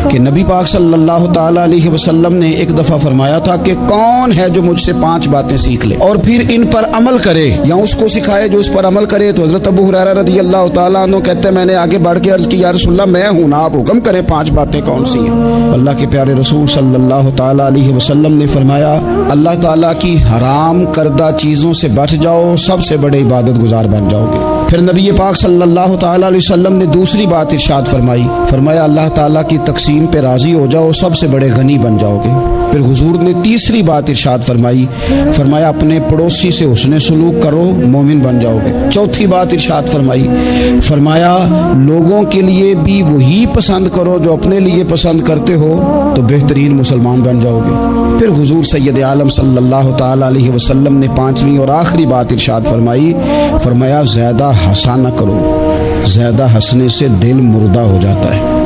کہ نبی پاک صلی اللہ تعالیٰ علیہ وسلم نے ایک دفعہ فرمایا تھا کہ کون ہے جو مجھ سے 5 باتیں سیکھ لے اور پھر ان پر عمل کرے یا اس کو سکھائے جو اس پر عمل کرے. تو حضرت ابو ہریرہ رضی اللہ تعالیٰ عنہ کہتے ہیں میں نے آگے بڑھ کے عرض کی یا رسول اللہ میں ہوں نا، آپ حکم کریں 5 باتیں کون سی ہیں. اللہ کے پیارے رسول صلی اللہ تعالیٰ علیہ وسلم نے فرمایا اللہ تعالیٰ کی حرام کردہ چیزوں سے بچ جاؤ، سب سے بڑے عبادت گزار بن جاؤ گے. پھر نبی پاک صلی اللہ تعالیٰ علیہ وسلم نے دوسری بات ارشاد فرمایا اللہ تعالیٰ کی تقسیم پہ راضی ہو جاؤ، سب سے بڑے غنی بن جاؤ گے. پھر حضور نے تیسری بات ارشاد فرمایا اپنے پڑوسی سے حسن سلوک کرو، مومن بن جاؤ گے. چوتھی بات ارشاد فرمایا لوگوں کے لیے بھی وہی پسند کرو جو اپنے لیے پسند کرتے ہو تو بہترین مسلمان بن جاؤ گے. پھر حضور سید عالم صلی اللہ تعالیٰ علیہ وسلم نے 5ویں اور آخری بات ارشاد فرمایا زیادہ ہنسا نہ کرو، زیادہ ہنسنے سے دل مردہ ہو جاتا ہے.